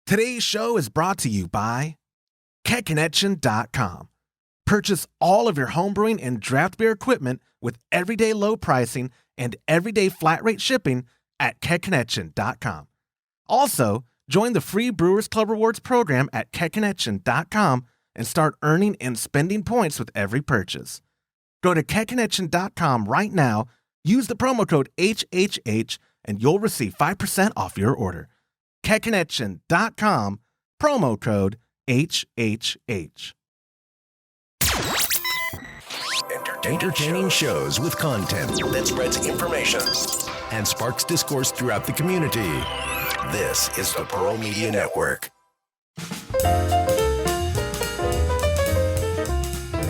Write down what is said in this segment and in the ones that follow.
Today's show is brought to you by KegConnection.com. Purchase all of your homebrewing and draft beer equipment with everyday low pricing and everyday flat rate shipping at KegConnection.com. Also, join the free Brewers Club Rewards program at KegConnection.com and start earning and spending points with every purchase. Go to KegConnection.com right now, use the promo code HHH, and you'll receive 5% off your order. KegConnection.com, promo code HHH. Entertaining shows with content that spreads information and sparks discourse throughout the community. This is the Pearl Media Network.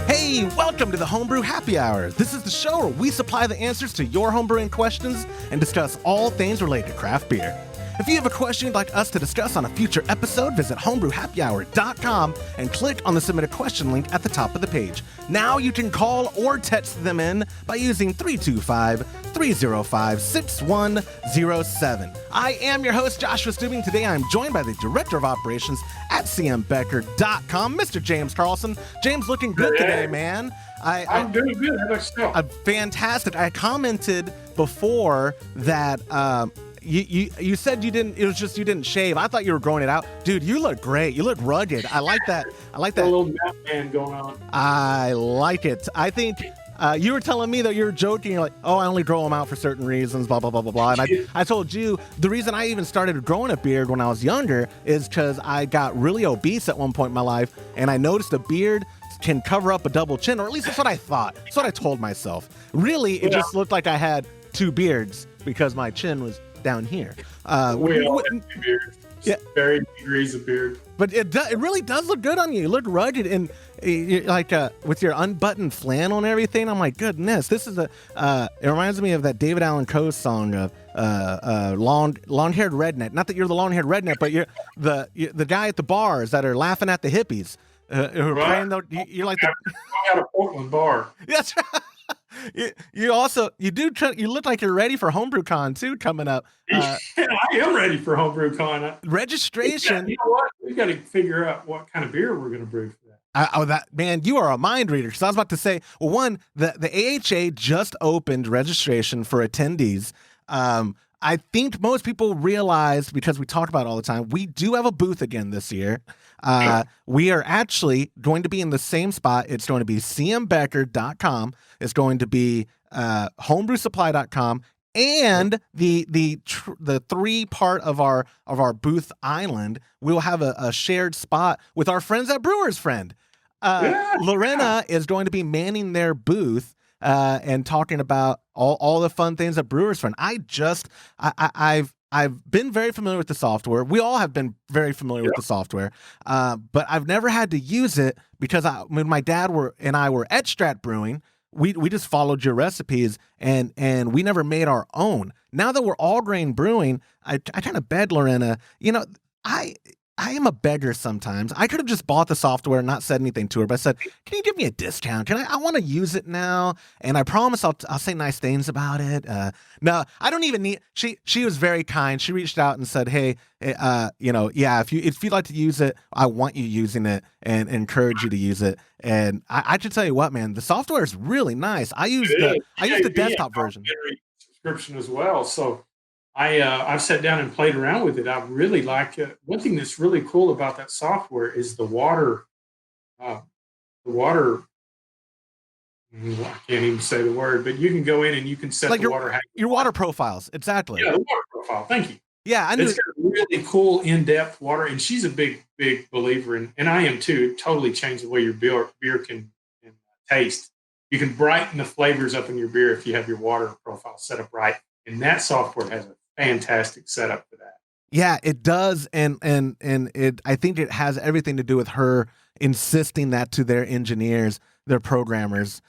Hey, welcome to the Homebrew Happy Hour. This is the show where we supply the answers to your homebrewing questions and discuss all things related to craft beer. If you have a question you'd like us to discuss on a future episode, visit homebrewhappyhour.com and click on the Submit a Question link at the top of the page. Now you can call or text them in by using 325-305-6107. I am your host, Joshua Stubing. Today I'm joined by the Director of Operations at CMBecker.com, Mr. James Carlson. James, looking good today, man. I'm doing good. How about yourself? Fantastic. I commented before that you said you didn't. It was just you didn't shave. I thought you were growing it out, dude. You look great. You look rugged. I like that. I like that. A little Batman going on. I like it. I think you were telling me that you were joking. You're like, oh, I only grow them out for certain reasons. Blah blah blah blah blah. And I told you the reason I even started growing a beard when I was younger is because I got really obese at one point in my life, and I noticed a beard can cover up a double chin, or at least that's what I thought. That's what I told myself. Really, it just looked like I had two beards because my chin was down here. We all have two beards. Yeah, varying degrees of beard. But it really does look good on you. You look rugged, and like with your unbuttoned flannel and everything. I'm like, goodness, this is it reminds me of that David Allan Coe song of long-haired redneck. Not that you're the long-haired redneck, but you're the guy at the bars that are laughing at the hippies who are playing. You're like the out of Portland bar. That's right. You look like you're ready for HomebrewCon too coming up. I am ready for HomebrewCon. Registration. You know what? We've got to figure out what kind of beer we're going to brew for that. That man, you are a mind reader. Because I was about to say, well, one, the AHA just opened registration for attendees. I think most people realize, because we talk about it all the time, we do have a booth again this year. We are actually going to be in the same spot. It's going to be CMBecker.com. It's going to be homebrewsupply.com, and the three part of our booth island. We'll have a shared spot with our friends at Brewers Friend. Lorena is going to be manning their booth and talking about all the fun things at Brewers Friend. I've been very familiar with the software. We all have been very familiar with the software, but I've never had to use it because when my dad and I were at Strat Brewing, we just followed your recipes and we never made our own. Now that we're all grain brewing, I kind of begged Lorena, I am a beggar sometimes. I could have just bought the software and not said anything to her, but I said, can you give me a discount? I want to use it now. And I promise I'll say nice things about it. No, I don't even need, she was very kind. She reached out and said, hey, if you'd like to use it, I want you using it and encourage you to use it. And I should tell you what, man, the software is really nice. I use the desktop version. Subscription as well. So I've sat down and played around with it. I really like it. One thing that's really cool about that software is the water. I can't even say the word, but you can go in and you can set the water. Your water profiles, exactly. Yeah, the water profile. Thank you. Yeah, I knew. It's got really cool, in-depth water, and she's a big believer in, and I am too. It totally changed the way your beer can taste. You can brighten the flavors up in your beer if you have your water profile set up right, and that software has a fantastic setup for that. Yeah, it does, and I think it has everything to do with her insisting that to their engineers, their programmers,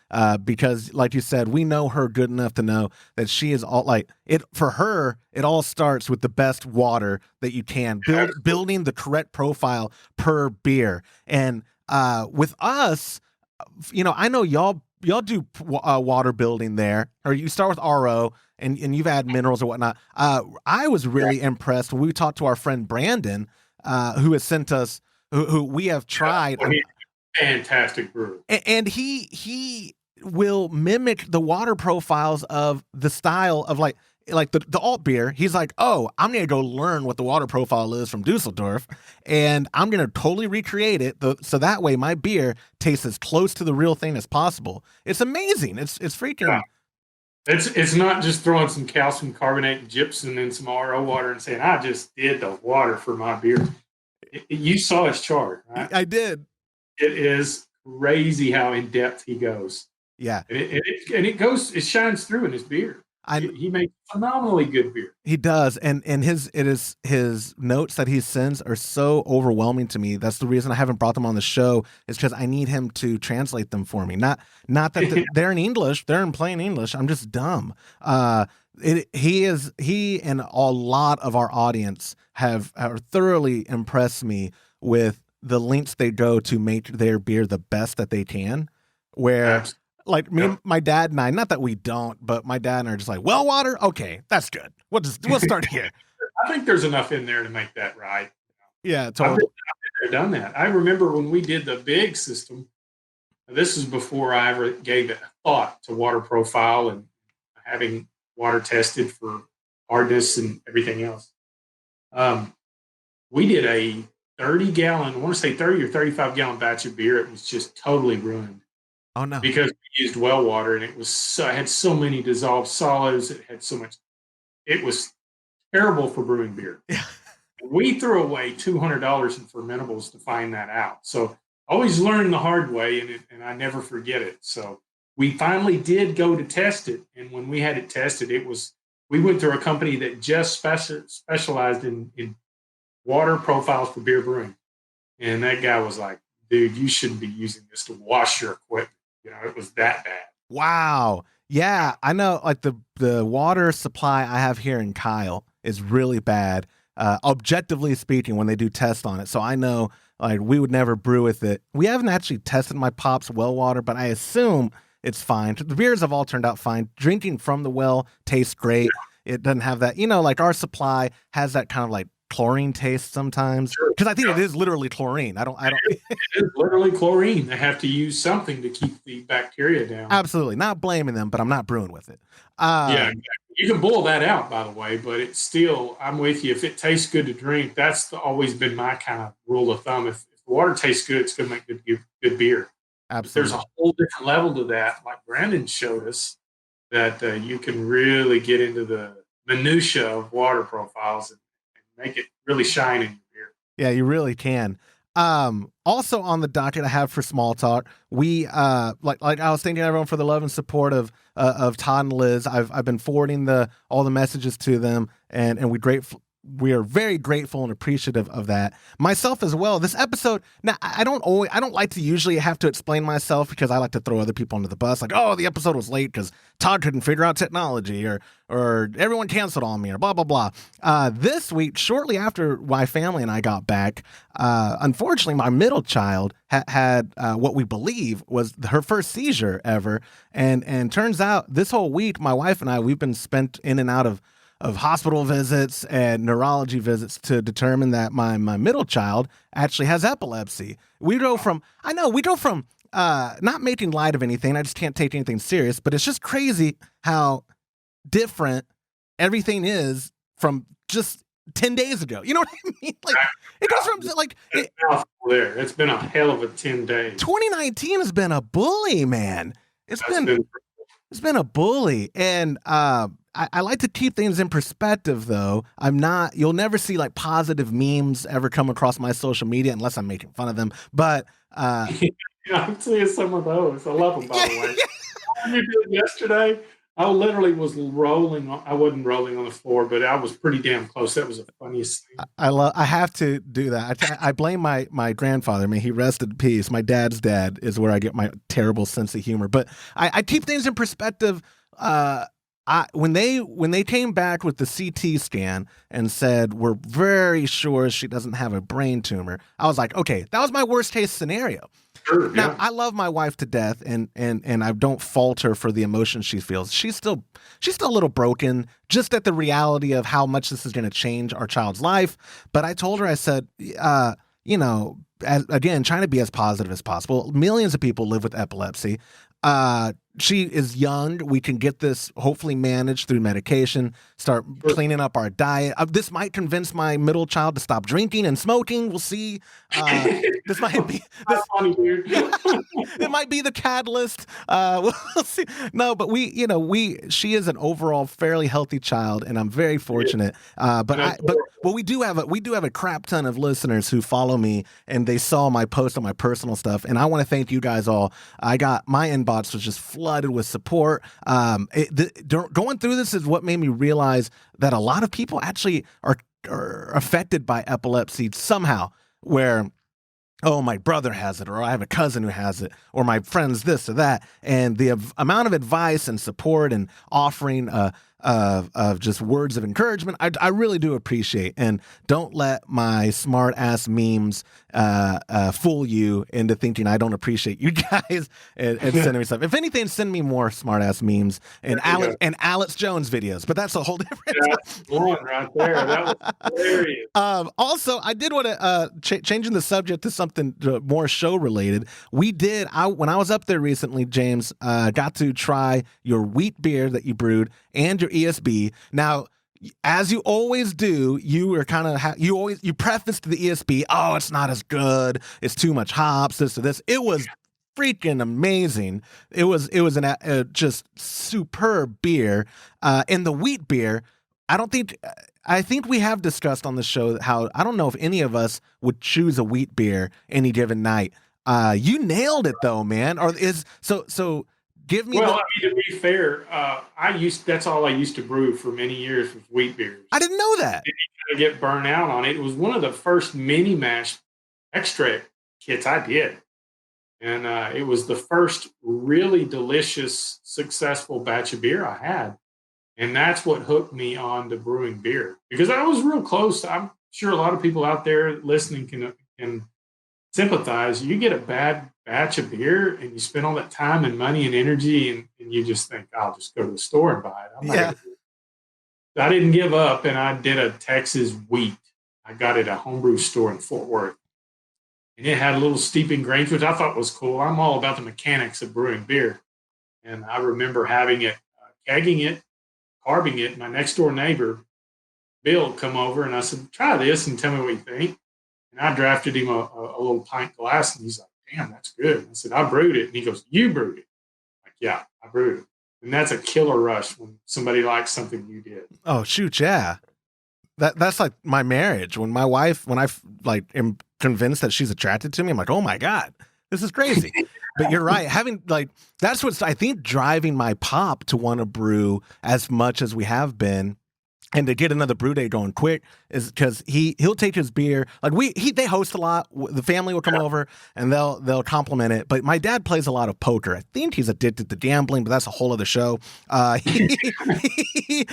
because like you said, we know her good enough to know that she is all like it. For her, it all starts with the best water that you can building the correct profile per beer. And with us, I know y'all do water building there, or you start with RO and you've added minerals or whatnot. I was really impressed when we talked to our friend Brandon who has sent us, who we have tried. Well, he's a fantastic brewer. And he will mimic the water profiles of the style of like the alt beer. He's like, oh, I'm going to go learn what the water profile is from Dusseldorf, and I'm going to totally recreate it so that way my beer tastes as close to the real thing as possible. It's amazing. It's freaking. Yeah. It's not just throwing some calcium carbonate and gypsum in some RO water and saying, I just did the water for my beer. You saw his chart, right? I did. It is crazy how in depth he goes. Yeah. And it shines through in his beer. He makes phenomenally good beer. He does, and his notes that he sends are so overwhelming to me. That's the reason I haven't brought them on the show, is because I need him to translate them for me. Not that they're in English, they're in plain English. I'm just dumb. He and a lot of our audience have thoroughly impressed me with the lengths they go to make their beer the best that they can. Where. Absolutely. Like me, my dad and I, not that we don't, but my dad and I are just like, well water? Okay, that's good. We'll start here. I think there's enough in there to make that right. Yeah, totally. I've done that. I remember when we did the big system, this is before I ever gave it a thought to water profile and having water tested for hardness and everything else. We did a 30-gallon, I want to say 30 or 35-gallon batch of beer. It was just totally ruined. Oh no! Because we used well water, and it had so many dissolved solids. It had so much. It was terrible for brewing beer. Yeah. We threw away $200 in fermentables to find that out. So always learn the hard way, and I never forget it. So we finally did go to test it, and when we had it tested, we went through a company that just specialized in water profiles for beer brewing, and that guy was like, "Dude, you shouldn't be using this to wash your equipment." It was that bad. Wow. Yeah, I know. Like the water supply I have here in Kyle is really bad, objectively speaking, when they do tests on it. So I know, like, we would never brew with it. We haven't actually tested my pop's well water, but I assume it's fine. The beers have all turned out fine. Drinking from the well tastes great. Yeah. It doesn't have that, like our supply has that kind of like chlorine taste sometimes, because I think it is literally chlorine. I don't. It is literally chlorine. They have to use something to keep the bacteria down. Absolutely, not blaming them, but I'm not brewing with it. Yeah, exactly. You can boil that out, by the way, but it's still. I'm with you. If it tastes good to drink, that's always been my kind of rule of thumb. If the water tastes good, it's going to make good beer. Absolutely. There's a whole different level to that. Like Brandon showed us, that you can really get into the minutia of water profiles and make it really shine in your beer. Yeah, you really can. Also on the docket I have for small talk, we like I was thanking everyone for the love and support of Todd and Liz. I've been forwarding all the messages to them, and we are very grateful and appreciative of that. Myself as well. This episode, now I don't like to usually have to explain myself, because I like to throw other people under the bus, like, oh, the episode was late because Todd couldn't figure out technology, or everyone canceled on me, or blah blah blah. This week, shortly after my family and I got back, unfortunately, my middle child had what we believe was her first seizure ever, and turns out this whole week, my wife and I, we've been spent in and out of hospital visits and neurology visits to determine that my middle child actually has epilepsy. We go from not making light of anything. I just can't take anything serious, but it's just crazy how different everything is from just 10 days ago. You know what I mean? Like, it goes from like it's been a hell of a 10 days. 2019 has been a bully, man. It's been a bully, and I like to keep things in perspective, though. You'll never see like positive memes ever come across my social media unless I'm making fun of them. But I'm seeing some of those. I love them, by the way. What you did yesterday, I literally was rolling. I wasn't rolling on the floor, but I was pretty damn close. That was the funniest thing. I have to do that. I blame my grandfather. May he rest in peace. My dad's dad is where I get my terrible sense of humor. But I keep things in perspective. When they came back with the CT scan and said, we're very sure she doesn't have a brain tumor, I was like, okay, that was my worst case scenario. Sure, Now, yeah. I love my wife to death, and I don't fault her for the emotions she feels. She's still a little broken, just at the reality of how much this is going to change our child's life. But I told her, I said, again, trying to be as positive as possible. Millions of people live with epilepsy. She is young. We can get this hopefully managed through medication, start cleaning up our diet. This might convince my middle child to stop drinking and smoking. We'll see. This might be this, Funny, dude. it might be the catalyst. We'll see. No, but she is an overall fairly healthy child, and I'm very fortunate. But we do have a crap ton of listeners who follow me, and they saw my post on my personal stuff, and I want to thank you guys all. I got my inbox was just flooded with support. Going through this is what made me realize that a lot of people actually are affected by epilepsy somehow, where, oh, my brother has it, or I have a cousin who has it, or my friend's this or that. And the amount of advice and support and offering of just words of encouragement, I really do appreciate. And don't let my smart ass memes fool you into thinking I don't appreciate you guys and sending me stuff. If anything, send me more smart ass memes and Alex Jones videos. But that's a whole different. That's one right there. That was hilarious. Also, I did want to changing the subject to something more show related. When I was up there recently, James, got to try your wheat beer that you brewed and your ESB. Now, as you always do, you were kind of you prefaced the ESB. Oh, it's not as good. It's too much hops. This or this. It was freaking amazing. It was an just superb beer. And the wheat beer, I think we have discussed on the show how I don't know if any of us would choose a wheat beer any given night. You nailed it though, man. So give me. Well, to be fair, that's all I used to brew for many years was wheat beers. I didn't know that. To get burnt out on it. It was one of the first mini mash extract kits I did. And it was the first really delicious, successful batch of beer I had. And that's what hooked me on to brewing beer. Because I was real close. I'm sure a lot of people out there listening can sympathize. You get a bad batch of beer and you spend all that time and money and energy and you just think, I'll just go to the store and buy it. I didn't give up, and I did a Texas wheat. I got it at a homebrew store in Fort Worth. And it had a little steeping grains, which I thought was cool. I'm all about the mechanics of brewing beer. And I remember having it, kegging it, carbing it. My next door neighbor, Bill, come over, and I said, try this and tell me what you think. And I drafted him a little pint glass, and he's like, damn, that's good. I said, I brewed it. And he goes, you brewed it? I'm like, yeah, I brewed it. And that's a killer rush when somebody likes something you did. Oh, shoot, yeah. That's like my marriage. When I am convinced that she's attracted to me, I'm like, oh my God, this is crazy. But you're right. That's what's, I think, driving my pop to want to brew as much as we have been. And to get another brew day going quick is because he'll take his beer. Like they host a lot. The family will come over and they'll compliment it. But my dad plays a lot of poker. I think he's addicted to gambling, but that's a whole other show. He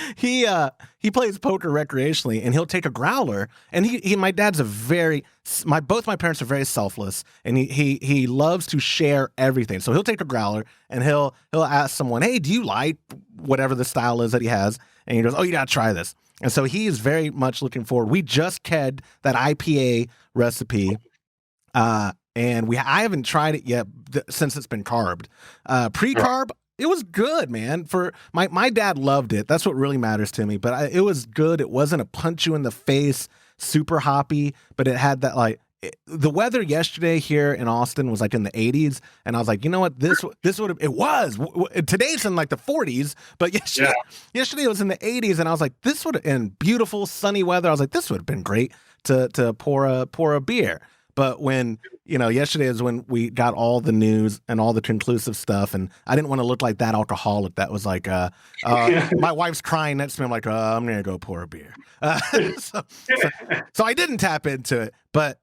plays poker recreationally, and he'll take a growler. And my dad's both my parents are very selfless, and he loves to share everything. So he'll take a growler and he'll ask someone, hey, do you like whatever the style is that he has? And he goes, oh, you got to try this. And so he is very much looking forward. We just kegged that IPA recipe, and I haven't tried it yet since it's been carved. Pre-carb, it was good, man. For my dad loved it. That's what really matters to me. But it was good. It wasn't a punch you in the face, super hoppy, but it had that the weather yesterday here in Austin was like in the 80s, and I was like, you know what, this would have, it was, today it's in like the 40s, but yesterday it was in the 80s, and I was like, this would have, in beautiful sunny weather, I was like, this would have been great to pour a beer. But when, yesterday is when we got all the news and all the conclusive stuff, and I didn't want to look like that alcoholic that was like, my wife's crying next to me. I'm like, I'm going to go pour a beer. So I didn't tap into it, but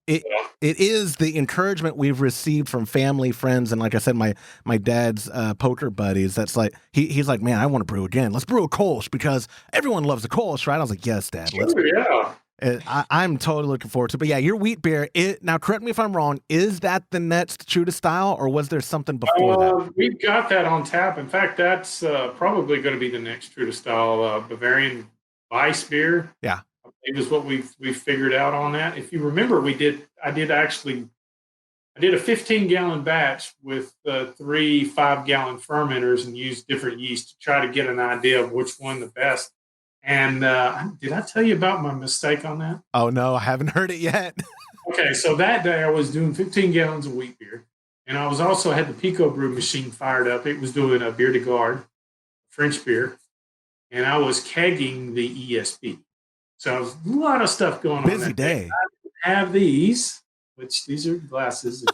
it is the encouragement we've received from family, friends, and like I said, my dad's poker buddies. That's like, he's like, man, I want to brew again. Let's brew a Kolsch because everyone loves a Kolsch, right? I was like, yes, Dad. Yeah. I'm totally looking forward to it. But yeah, your wheat beer, now correct me if I'm wrong, is that the next true to style, or was there something before that? We've got that on tap. In fact, that's probably going to be the next true to style Bavarian Weiss beer. Yeah. It was what we figured out on that. If you remember, I did a 15-gallon batch with 3 5-gallon fermenters and used different yeast to try to get an idea of which one the best. And did I tell you about my mistake on that? Oh, no, I haven't heard it yet. Okay, so that day I was doing 15 gallons of wheat beer. And I was also had the Pico brew machine fired up. It was doing a beer de garde, French beer. And I was kegging the ESB. So a lot of stuff going on. Busy day. I have these, which these are glasses.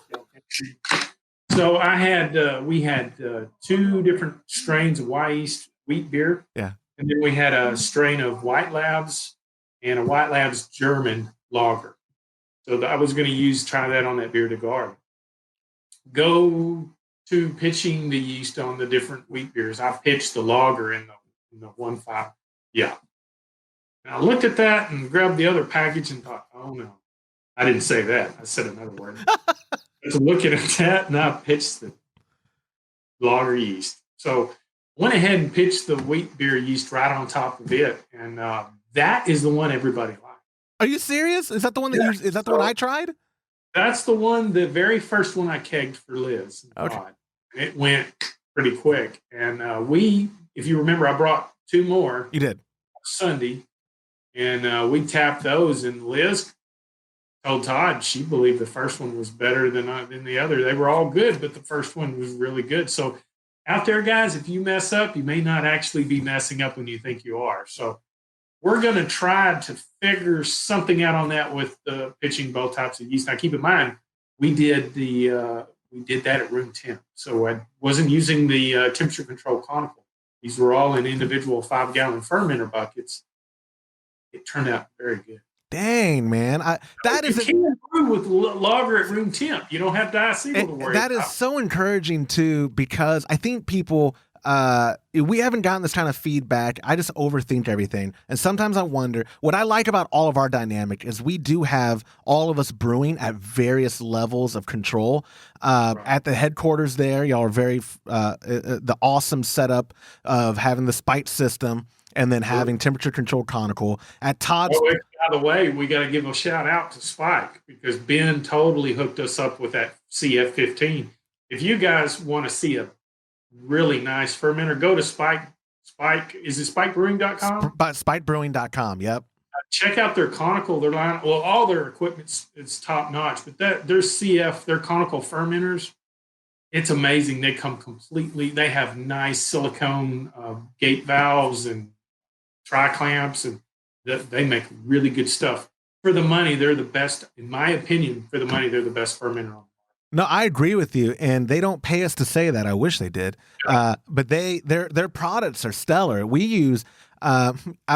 So I had we had 2 different strains of Weiss wheat beer. Yeah. And then we had a strain of White Labs and a White Labs German lager. So I was going to try that on that beer de garde. Go to pitching the yeast on the different wheat beers. I pitched the lager in the 1.5. Yeah. And I looked at that and grabbed the other package and thought, oh no. I didn't say that. I said another word. I was looking at that and I pitched the lager yeast. So went ahead and pitched the wheat beer yeast right on top of it. And that is the one everybody likes. Are you serious? Is that the one is that the one I tried? That's the one, the very first one I kegged for Liz. Okay. It went pretty quick. And if you remember, I brought 2 more. You did. Sunday. And we tapped those. And Liz told Todd she believed the first one was better than the other. They were all good, but the first one was really good. So out there, guys, if you mess up, you may not actually be messing up when you think you are. So we're going to try to figure something out on that with pitching both types of yeast. Now, keep in mind, we did that at room temp. So I wasn't using the temperature control conical. These were all in individual 5-gallon fermenter buckets. It turned out very good. Dang, man. You can brew with lager at room temp. You don't have diacetyl to worry about. That is so encouraging too, because I think people, we haven't gotten this kind of feedback. I just overthink everything. And sometimes I wonder, what I like about all of our dynamic is we do have all of us brewing at various levels of control. At the headquarters there, y'all are very, the awesome setup of having the spite system and then having temperature control conical. At Todd's... By the way, we got to give a shout out to Spike because Ben totally hooked us up with that CF15. If you guys want to see a really nice fermenter, go to Spike. Is it spikebrewing.com? Spikebrewing.com, yep. Check out their conical, their line. Well, all their equipment is top notch, but their conical fermenters, it's amazing. They come completely, they have nice silicone gate valves and tri-clamps, and they make really good stuff. For the money, they're the best, in my opinion, for the money, they're the best fermenter on. No, I agree with you, and they don't pay us to say that. I wish they did, but their products are stellar. We use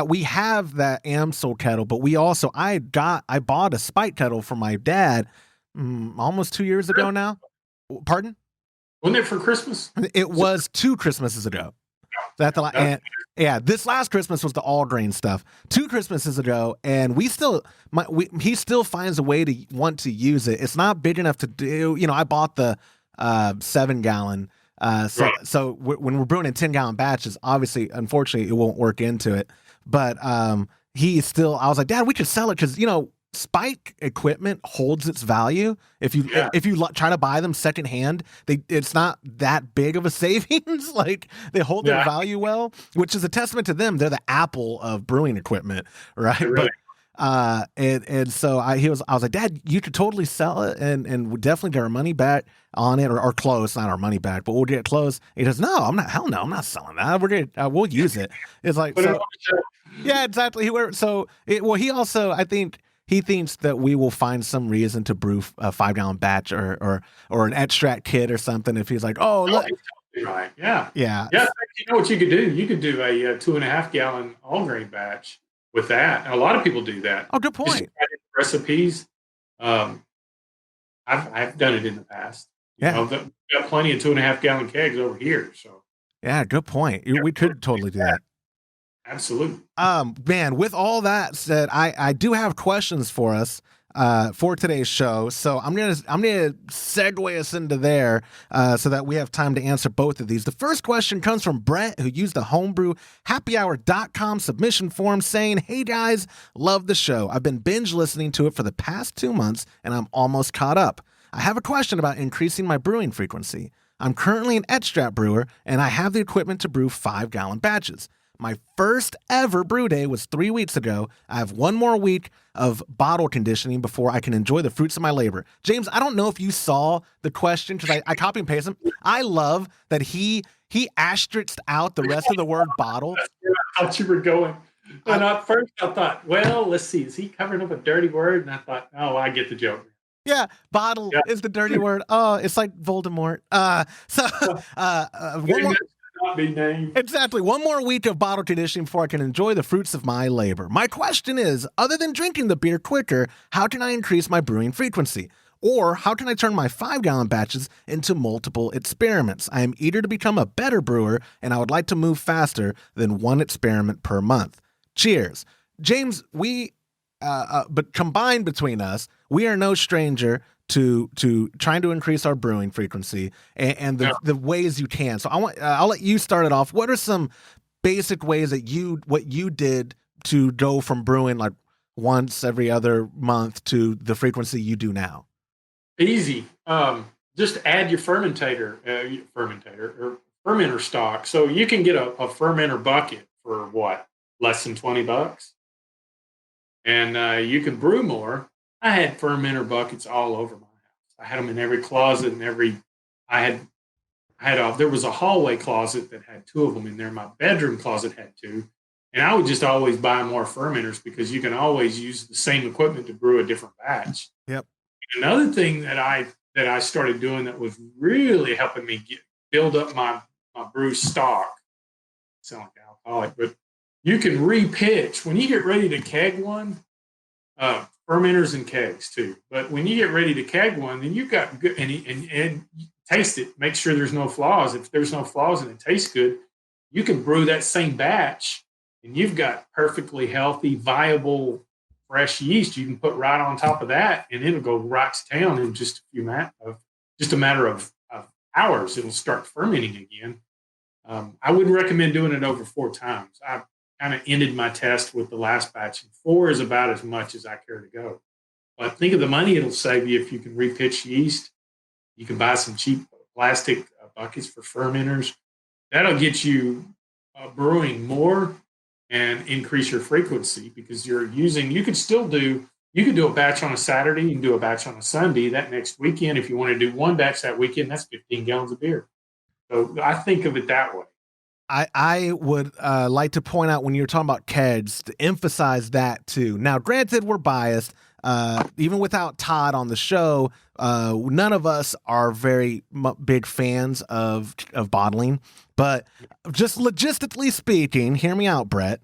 we have that Amstel kettle, but we also I bought a spike kettle for my dad almost 2 years ago now. Pardon? Wasn't it for Christmas? It was 2 Christmases ago. This last Christmas was the all grain stuff. 2 Christmases ago, and he still finds a way to want to use it. It's not big enough to do. I bought the 7-gallon. So when we're brewing in 10-gallon batches, obviously, unfortunately, it won't work into it. But he still. I was like, Dad, we could sell it because Spike equipment holds its value. If you try to buy them secondhand, it's not that big of a savings. Like they hold their value well, which is a testament to them. They're the Apple of brewing equipment, right? Really. But so I was like, Dad, you could totally sell it and we'll definitely get our money back on it or close, not our money back, but we'll get close. He goes, no, I'm not. Hell no, I'm not selling that. We'll use it. It's like, yeah, exactly. He also, I think. He thinks that we will find some reason to brew a 5-gallon batch or an extract kit or something. If he's like, oh, look. Right. Yeah. Yeah. Yeah. You know what you could do? You could do a 2.5-gallon all grain batch with that. And a lot of people do that. Oh, good point. Recipes. I've done it in the past. We've got plenty of 2.5-gallon kegs over here. So. Yeah. Good point. We could totally do that. Absolutely. Man, with all that said, I do have questions for us for today's show. So I'm gonna segue us into there so that we have time to answer both of these. The first question comes from Brett, who used the homebrew.happyhour.com submission form, saying, "Hey guys, love the show. I've been binge listening to it for the past 2 months, and I'm almost caught up. I have a question about increasing my brewing frequency. I'm currently an extract brewer, and I have the equipment to brew 5-gallon batches. My first ever brew day was 3 weeks ago. I have 1 more week of bottle conditioning before I can enjoy the fruits of my labor." James, I don't know if you saw the question because I copy and paste him. I love that he asterisked out the rest of the word bottle. That's where I thought you were going. And at first I thought, well, let's see, is he covering up a dirty word? And I thought, oh, I get the joke. Yeah, bottle is the dirty word. Oh, it's like Voldemort. One more. Not be named. Exactly. 1 more week of bottle conditioning before I can enjoy the fruits of my labor. My question is, other than drinking the beer quicker, how can I increase my brewing frequency? Or how can I turn my 5-gallon batches into multiple experiments? I am eager to become a better brewer, and I would like to move faster than 1 experiment per month. Cheers. James, but combined between us, we are no stranger to trying to increase our brewing frequency and the ways you can. So I'll let you start it off. What are some basic ways that what you did to go from brewing like once every other month to the frequency you do now? Easy. Just add your fermenter or fermenter stock. So you can get a fermenter bucket for what? Less than $20. And you can brew more. I had fermenter buckets all over my house. I had them in every closet and there was a hallway closet that had 2 of them in there. My bedroom closet had 2. And I would just always buy more fermenters because you can always use the same equipment to brew a different batch. Yep. Another thing that I started doing that was really helping me build up my brew stock. I sound like an alcoholic, but you can repitch when you get ready to keg one. Fermenters and kegs too. But when you get ready to keg one, then you've got good and taste it. Make sure there's no flaws. If there's no flaws and it tastes good, you can brew that same batch, and you've got perfectly healthy, viable, fresh yeast you can put right on top of that, and it'll go right to town in just a matter of hours. It'll start fermenting again. I wouldn't recommend doing it over 4 times. I kind of ended my test with the last batch, and 4 is about as much as I care to go. But think of the money it'll save you if you can repitch yeast. You can buy some cheap plastic buckets for fermenters. That'll get you brewing more and increase your frequency because you could do a batch on a Saturday, you can do a batch on a Sunday. That next weekend, if you want to do 1 batch that weekend, that's 15 gallons of beer. So I think of it that way. I would like to point out when you're talking about kegs to emphasize that too. Now, granted, we're biased. Even without Todd on the show, none of us are very big fans of bottling. But just logistically speaking, hear me out, Brett.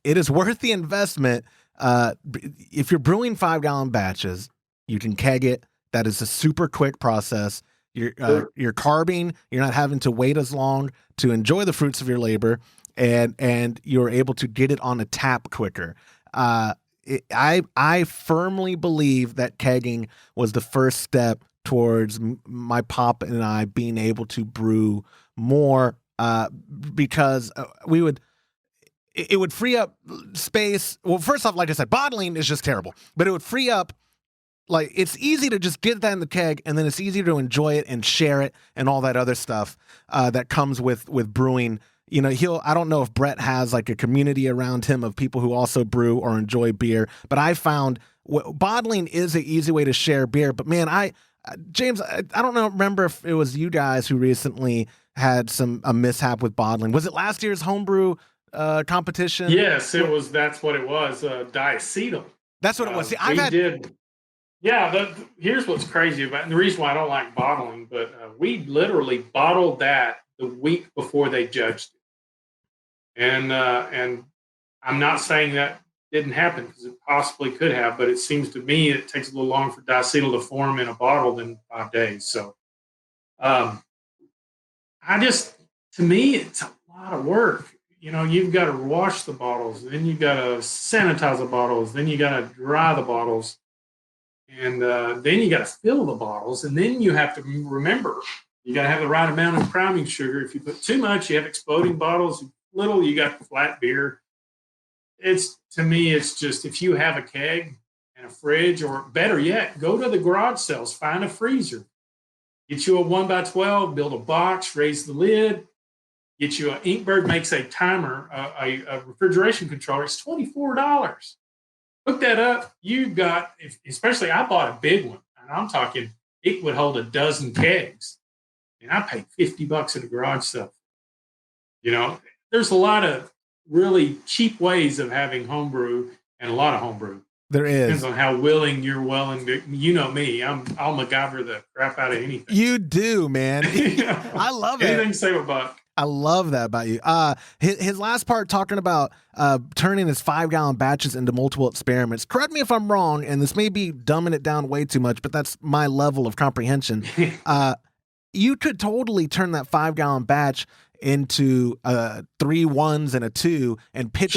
It is worth the investment. If you're brewing 5-gallon batches, you can keg it. That is a super quick process. You're carbing. You're not having to wait as long to enjoy the fruits of your labor, and you're able to get it on a tap quicker. I firmly believe that kegging was the first step towards my pop and I being able to brew more because it would free up space. Well, first off, like I said, bottling is just terrible, but it would free up. Like, it's easy to just get that in the keg, and then it's easier to enjoy it and share it and all that other stuff that comes with brewing. You know, I don't know if Brett has like a community around him of people who also brew or enjoy beer, but I found bottling is an easy way to share beer. But man, James, I don't know, remember if it was you guys who recently had a mishap with bottling. Was it last year's homebrew competition? Yes, it was. That's what it was. Diacetyl. That's what it was. See, Yeah, here's what's crazy about it, and the reason why I don't like bottling, but we literally bottled that the week before they judged it. And I'm not saying that didn't happen because it possibly could have, but it seems to me it takes a little longer for diacetyl to form in a bottle than 5 days. So to me, it's a lot of work. you've got to wash the bottles, then you got to sanitize the bottles, then you got to dry the bottles, and then you got to fill the bottles, and then you have to remember you got to have the right amount of priming sugar. If you put too much, you have exploding bottles. Little, you got flat beer. To me, it's just if you have a keg and a fridge, or better yet, go to the garage sales, find a freezer, get you a 1x12, build a box, raise the lid, get you Inkbird makes a timer, a refrigeration controller. It's $24. Hook that up. You've got, especially I bought a big one, and I'm talking it would hold a dozen kegs, and I paid $50 at a garage sale. There's a lot of really cheap ways of having homebrew, and a lot of homebrew. There is. Depends on how willing you're willing to. You know me. I'll MacGyver the crap out of anything. You do, man. I love it. Anything to save a buck. I love that about you. His last part talking about turning his 5-gallon batches into multiple experiments. Correct me if I'm wrong, and this may be dumbing it down way too much, but that's my level of comprehension. You could totally turn that 5-gallon batch into 3 1s and a 2 and pitch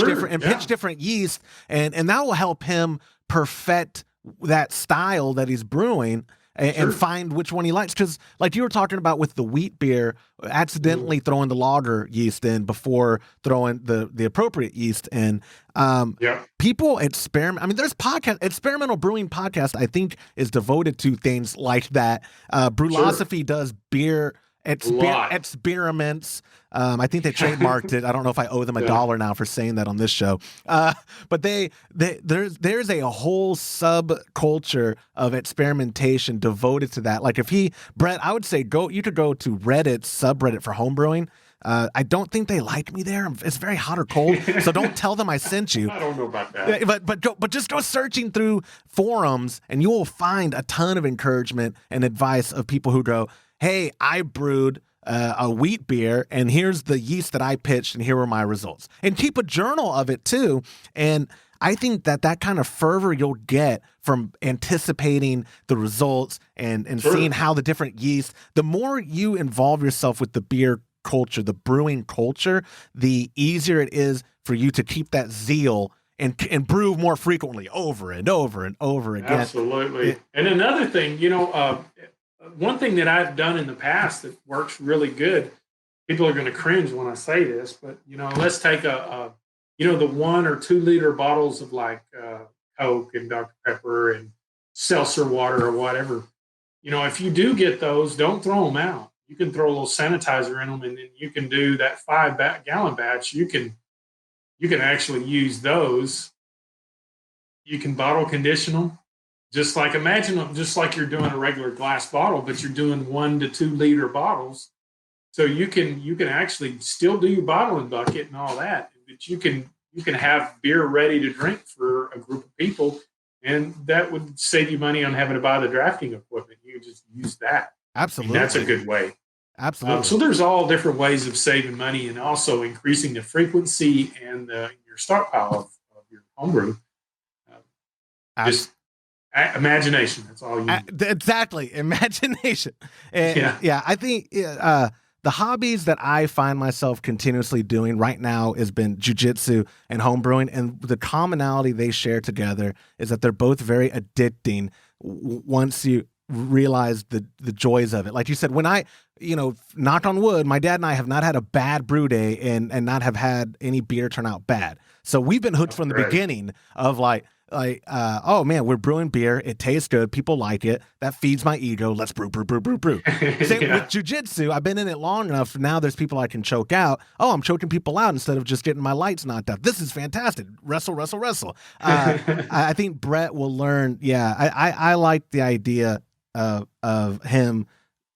different yeast, and that will help him perfect that style that he's brewing and find which one he likes. Because like you were talking about with the wheat beer, accidentally throwing the lager yeast in before throwing the appropriate yeast in. People experiment. I mean, there's experimental brewing podcast, I think, is devoted to things like that. Brewlosophy does beer experiments. I think they trademarked it. I don't know if I owe them $1 now for saying that on this show. But there's a whole subculture of experimentation devoted to that. Like Brett, I would say you could go to Reddit subreddit for homebrewing. I don't think they like me there. It's very hot or cold, so don't tell them I sent you. I don't know about that. But just go searching through forums, and you will find a ton of encouragement and advice of people who go, hey, I brewed a wheat beer, and here's the yeast that I pitched, and here were my results. And keep a journal of it, too. And I think that kind of fervor you'll get from anticipating the results and seeing how the different yeast, the more you involve yourself with the beer culture, the brewing culture, the easier it is for you to keep that zeal and brew more frequently over and over and over again. Absolutely. And another thing, one thing that I've done in the past that works really good, people are going to cringe when I say this, but, let's take the 1 or 2 liter bottles of like Coke and Dr. Pepper and seltzer water or whatever. If you do get those, don't throw them out. You can throw a little sanitizer in them, and then you can do that 5-gallon batch. You can actually use those. You can bottle condition them. Just like you're doing a regular glass bottle, but you're doing 1 to 2 liter bottles. So you can actually still do your bottling bucket and all that, but you can have beer ready to drink for a group of people, and that would save you money on having to buy the drafting equipment. You can just use that. Absolutely, and that's a good way. Absolutely. So there's all different ways of saving money and also increasing the frequency and your stockpile of your homebrew. Imagination. That's all you need. Exactly. Imagination. I think the hobbies that I find myself continuously doing right now has been jujitsu and homebrewing. And the commonality they share together is that they're both very addicting once you realize the joys of it. Like you said, when I, knock on wood, my dad and I have not had a bad brew day and not have had any beer turn out bad. So we've been hooked from the beginning of oh man, we're brewing beer. It tastes good. People like it. That feeds my ego. Let's brew. Same with jujitsu. I've been in it long enough. Now there's people I can choke out. Oh, I'm choking people out instead of just getting my lights knocked out. This is fantastic. Wrestle. I think Brett will learn. Yeah, I like the idea of him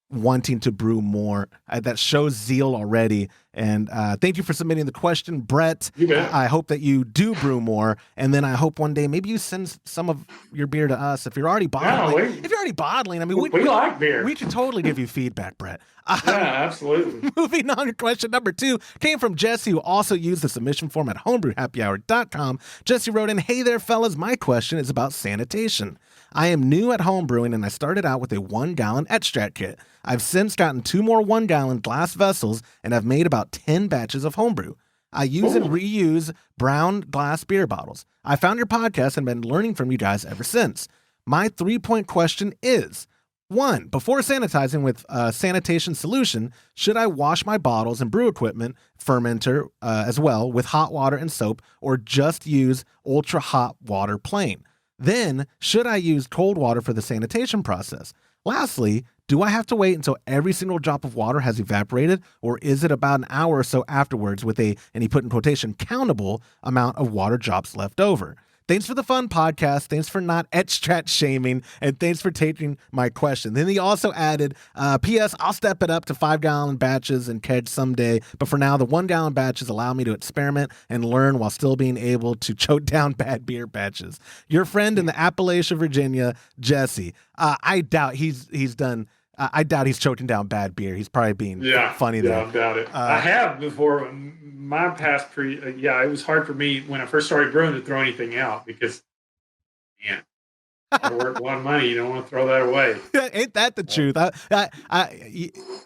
wanting to brew more. That shows zeal already. And thank you for submitting the question, Brett. I hope that you do brew more, and then I hope one day maybe you send some of your beer to us. If you're already bottling, I mean, we like beer. We should totally give you feedback, Brett. Absolutely. Moving on to question number 2 came from Jesse, who also used the submission form at homebrewhappyhour.com. Jesse wrote in, "Hey there, fellas. My question is about sanitation. I am new at homebrewing, and I started out with a 1-gallon extract kit. I've since gotten 2 more 1-gallon glass vessels, and I've made about 10 batches of homebrew. I use and Cool. reuse brown glass beer bottles. I found your podcast and been learning from you guys ever since. My 3-point question is, 1, before sanitizing with a sanitation solution, should I wash my bottles and brew equipment, fermenter as well, with hot water and soap, or just use ultra hot water plain? Then, should I use cold water for the sanitation process? Lastly, do I have to wait until every single drop of water has evaporated, or is it about an hour or so afterwards with a, and he put in quotation, countable amount of water drops left over? Thanks for the fun podcast. Thanks for not extract shaming, and thanks for taking my question. Then he also added, P.S. I'll step it up to 5-gallon batches and kegs someday, but for now, the 1-gallon batches allow me to experiment and learn while still being able to choke down bad beer batches. Your friend in the Appalachia, Virginia, Jesse. I doubt he's done. I doubt he's choking down bad beer. He's probably being funny there. Yeah, I doubt it. I have before. My past it was hard for me when I first started brewing to throw anything out because, man, I work a lot of money. You don't want to throw that away. Ain't that the truth?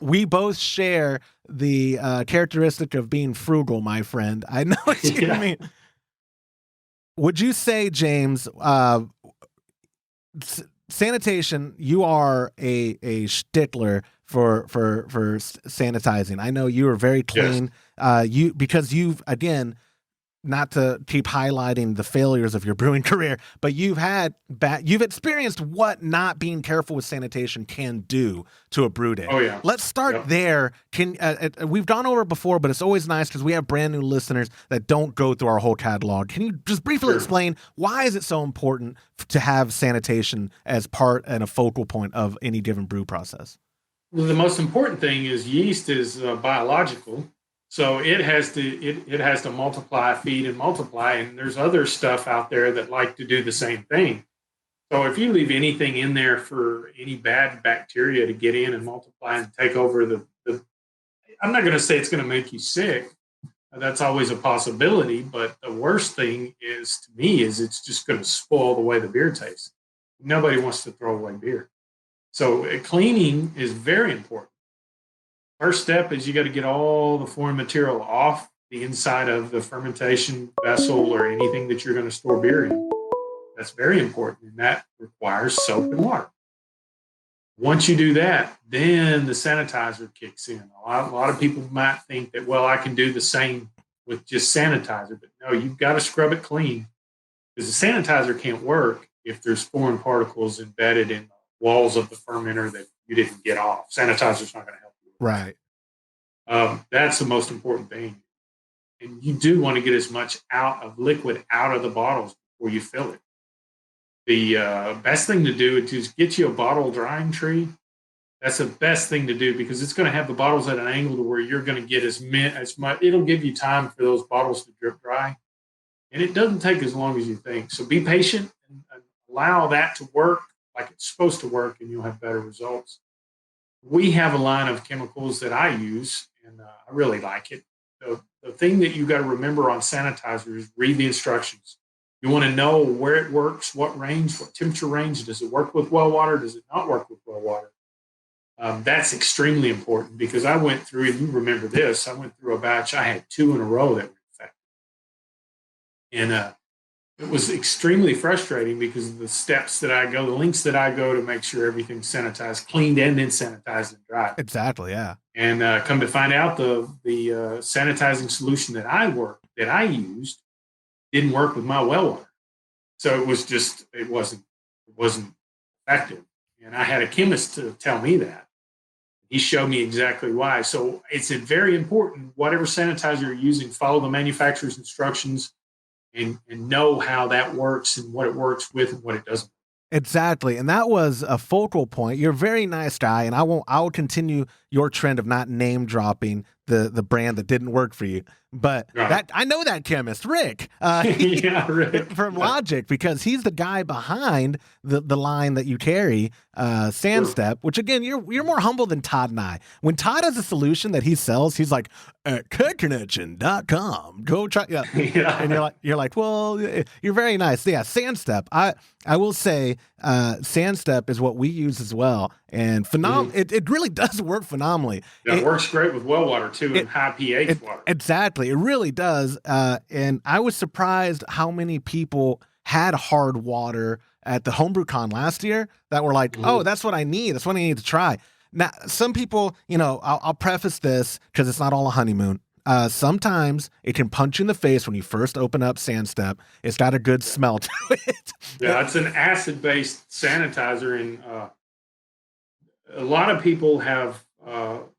We both share the characteristic of being frugal, my friend. I know what you mean. Would you say, James, sanitation, you are a stickler for sanitizing? I know you are very clean. Yes. Because you've, again, not to keep highlighting the failures of your brewing career, but you've experienced what not being careful with sanitation can do to a brew day. Oh yeah. Let's start there. We've gone over it before, but it's always nice because we have brand new listeners that don't go through our whole catalog. Can you just briefly explain why is it so important to have sanitation as part and a focal point of any given brew process? Well, the most important thing is yeast is biological. So it has to multiply, feed, and multiply. And there's other stuff out there that like to do the same thing. So if you leave anything in there for any bad bacteria to get in and multiply and take over I'm not going to say it's going to make you sick. That's always a possibility. But the worst thing is, to me, is it's just going to spoil the way the beer tastes. Nobody wants to throw away beer. So cleaning is very important. First step is you got to get all the foreign material off the inside of the fermentation vessel or anything that you're going to store beer in. That's very important, and that requires soap and water. Once you do that, then the sanitizer kicks in. A lot of people might think that, well, I can do the same with just sanitizer, but no, you've got to scrub it clean because the sanitizer can't work if there's foreign particles embedded in the walls of the fermenter that you didn't get off. Sanitizer's not going to help. Right. That's the most important thing. And you do want to get as much liquid out of the bottles before you fill it. The best thing to do is just get you a bottle drying tree. That's the best thing to do because it's going to have the bottles at an angle to where you're going to get as much. It'll give you time for those bottles to drip dry. And it doesn't take as long as you think. So be patient and allow that to work like it's supposed to work, and you'll have better results. We have a line of chemicals that I use, and I really like it. The thing that you got to remember on sanitizer is read the instructions. You want to know where it works, what range, what temperature range. Does it work with well water? Does it not work with well water? That's extremely important because I went through, and you remember this, I went through a batch. I had 2 in a row that were infected. And it was extremely frustrating because of the steps that the lengths that I go to make sure everything's sanitized, cleaned, and then sanitized and dried. Exactly, yeah. And come to find out, the sanitizing solution that I used didn't work with my well water, so it wasn't effective. And I had a chemist to tell me that. He showed me exactly why. So it's very important. Whatever sanitizer you're using, follow the manufacturer's instructions. And know how that works and what it works with and what it doesn't. Exactly. And that was a focal point. You're a very nice guy, and I will continue your trend of not name dropping the brand that didn't work for you. But I know that chemist, Rick, Rick. from Logic, because he's the guy behind the line that you carry, Sandstep, which again, you're more humble than Todd and I. When Todd has a solution that he sells, he's like, at kegconnection.com, go try. Yeah. And you're like, well, you're very nice. Yeah, Sandstep. I will say, Sandstep is what we use as well, and phenomenal. It really does work phenomenally. Yeah, it works great with well water too, and high pH water. Exactly. Exactly. It really does. And I was surprised how many people had hard water at the Homebrew Con last year that were like, oh, that's what I need. That's what I need to try. Now, some people, I'll preface this because it's not all a honeymoon. Sometimes it can punch you in the face when you first open up Sandstep. It's got a good smell to it. Yeah, it's an acid-based sanitizer, and a lot of people have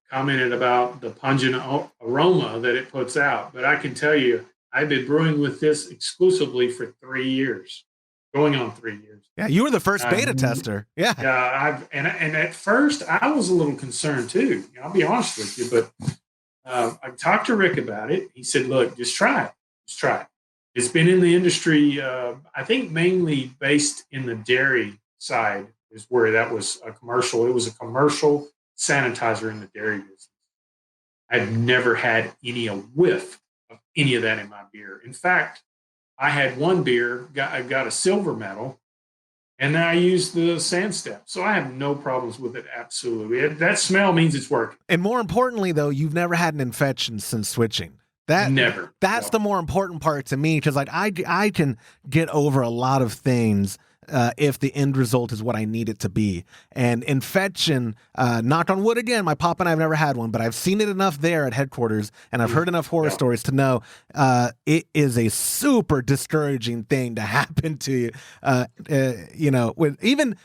commented about the pungent aroma that it puts out. But I can tell you, I've been brewing with this exclusively for 3 years, going on 3 years. Yeah, you were the first beta tester. Yeah. Yeah, and at first I was a little concerned too. I'll be honest with you, but I talked to Rick about it. He said, "Look, just try it. Just try it." It's been in the industry, I think, mainly based in the dairy side is where that was a commercial. It was a commercial sanitizer in the dairy business. I've never had a whiff of any of that in my beer. In fact, I had one beer, I got a silver medal, and then I used the Sandstep. So I have no problems with it, absolutely. That smell means it's working. And more importantly, though, you've never had an infection since switching. Never. That's the more important part to me, because I can get over a lot of things if the end result is what I need it to be. And infection, knock on wood again, my pop and I have never had one, but I've seen it enough there at headquarters, and I've heard enough horror stories to know it is a super discouraging thing to happen to you. With even.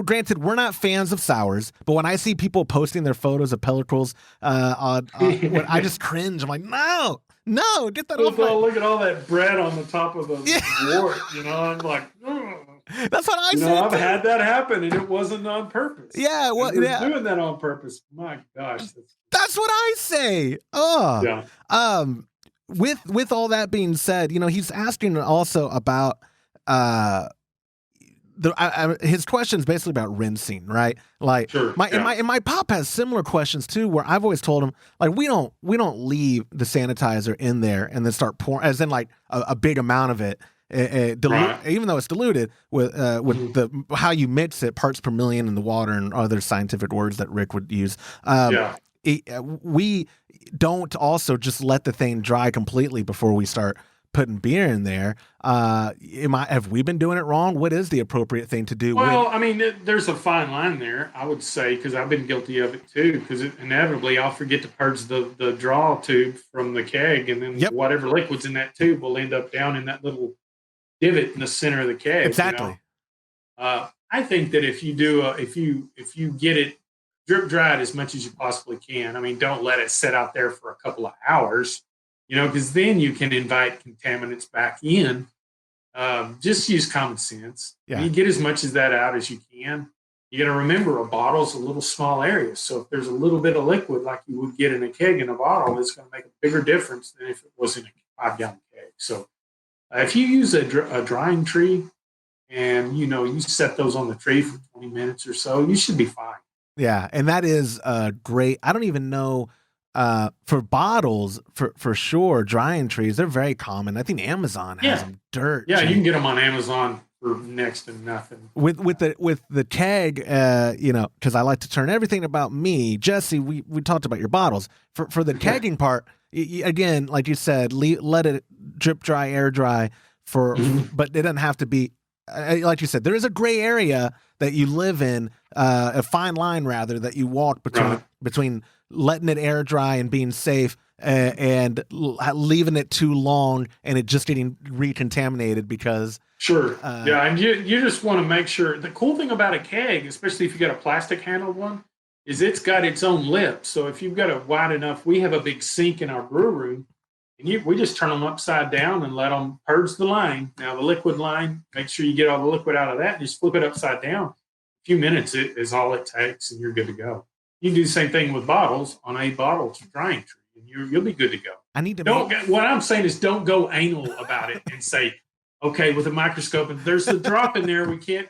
Granted, we're not fans of sours, but when I see people posting their photos of pellicles I just cringe. I'm like, no, get that off. Look at all that bread on the top of the wort. I'm like, that's what I say. I've had that happen, and it wasn't on purpose. Yeah, doing that on purpose. My gosh, that's what I say. Oh, yeah. With all that being said, he's asking also about his question is basically about rinsing, right? Like, sure, my pop has similar questions too, where I've always told him, like, we don't leave the sanitizer in there and then start pouring, as in like a big amount of it, even though it's diluted with the how you mix it, parts per million in the water and other scientific words that Rick would use. We don't also just let the thing dry completely before we start putting beer in there. Have we been doing it wrong? What is the appropriate thing to do? Well, there's a fine line there, I would say, because I've been guilty of it too, because inevitably I'll forget to purge the draw tube from the keg, and then whatever liquid's in that tube will end up down in that little divot in the center of the keg. Exactly. I think that if you get it drip dried as much as you possibly can, don't let it sit out there for a couple of hours, because then you can invite contaminants back in. Just use common sense. Yeah. You get as much of that out as you can. You got to remember, a bottle's a little small area. So if there's a little bit of liquid like you would get in a keg in a bottle, it's going to make a bigger difference than if it was in a 5-gallon keg. So if you use a drying tree and, you set those on the tree for 20 minutes or so, you should be fine. Yeah. And that is great. I don't even know. For bottles, for sure, drying trees, they're very common. I think Amazon has them dirt. Yeah, you can get them on Amazon for next to nothing. With the keg, because I like to turn everything about me. Jesse, we talked about your bottles. For the kegging part, again, like you said, let it drip dry, air dry but it doesn't have to be. Like you said, there is a gray area that you live in, a fine line rather that you walk between letting it air dry and being safe, and leaving it too long and it just getting recontaminated because. Sure. And you just want to make sure. The cool thing about a keg, especially if you got a plastic handled one, is it's got its own lip. So if you've got it wide enough, we have a big sink in our brew room, and we just turn them upside down and let them purge the line. Now, the liquid line, make sure you get all the liquid out of that, and just flip it upside down. A few minutes is all it takes, and you're good to go. You can do the same thing with bottles on a bottle drying tree, and you'll be good to go. What I'm saying is, don't go anal about it and say, okay, with a microscope, and there's a drop in there. We can't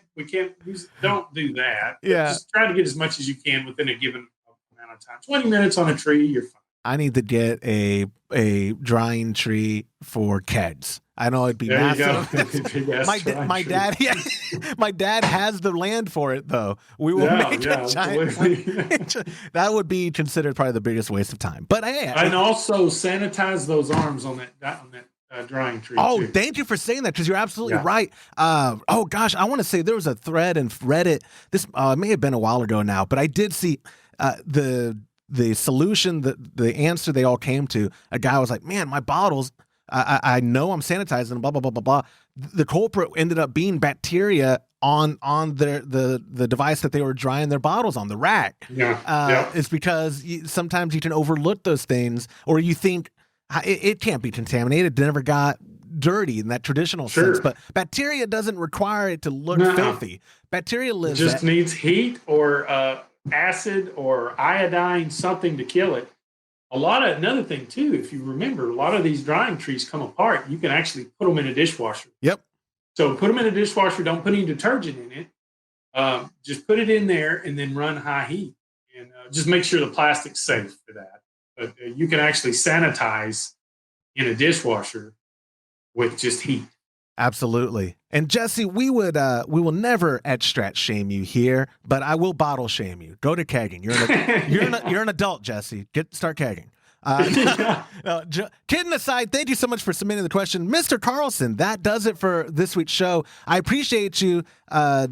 use. Don't do that. Yeah. Just try to get as much as you can within a given amount of time. 20 minutes on a tree, you're fine. I need to get a drying tree for kegs. I know it'd be There massive. you go. my dad, yeah, my dad has the land for it though. We will make a giant. That would be considered probably the biggest waste of time. But hey, and also sanitize those arms on that drying tree. Oh, too. Thank you for saying that because you're absolutely right. Oh gosh, I want to say there was a thread in Reddit. This may have been a while ago now, but I did see the solution, the answer they all came to. A guy was like, "Man, my bottles. I know I'm sanitizing, blah blah blah blah blah." The culprit ended up being bacteria on the device that they were drying their bottles on, the rack. It's because sometimes you can overlook those things, or you think it can't be contaminated. It never got dirty in that traditional sense. But bacteria doesn't require it to look filthy. Bacteria lives. It just needs heat or acid or iodine, something to kill it. Another thing too, if you remember, a lot of these drying trees come apart. You can actually put them in a dishwasher. Yep. So put them in a dishwasher. Don't put any detergent in it. Just put it in there and then run high heat. And just make sure the plastic's safe for that. But you can actually sanitize in a dishwasher with just heat. Absolutely. And Jesse, we will never strat shame you here, but I will bottle shame you. Go to kegging. You're an adult, Jesse. Start kegging. Kidding aside, thank you so much for submitting the question, Mr. Carlson. That does it for this week's show. I appreciate you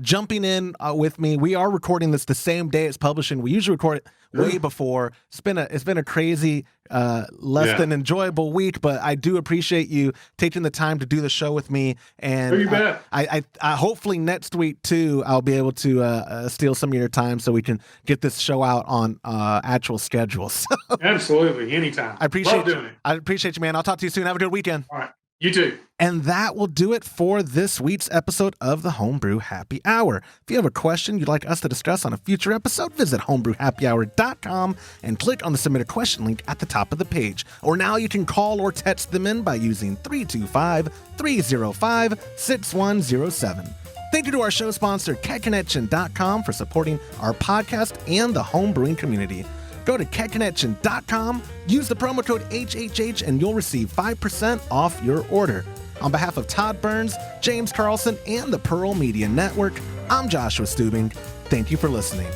jumping in with me. We are recording this the same day it's publishing. We usually record it way before. It's been a crazy, less than enjoyable week, but I do appreciate you taking the time to do the show with me. And you bet. I hopefully next week too, I'll be able to steal some of your time so we can get this show out on actual schedules. Absolutely, anytime. Love doing it. I appreciate you, man. I'll talk to you soon. Have a good weekend. All right. You too. And that will do it for this week's episode of the Homebrew Happy Hour. If you have a question you'd like us to discuss on a future episode, visit homebrewhappyhour.com and click on the Submit a Question link at the top of the page. Or now you can call or text them in by using 325-305-6107. Thank you to our show sponsor, kegconnection.com, for supporting our podcast and the home brewing community. Go to kegconnection.com, use the promo code HHH, and you'll receive 5% off your order. On behalf of Todd Burns, James Carlson, and the Pearl Media Network, I'm Joshua Stubing. Thank you for listening.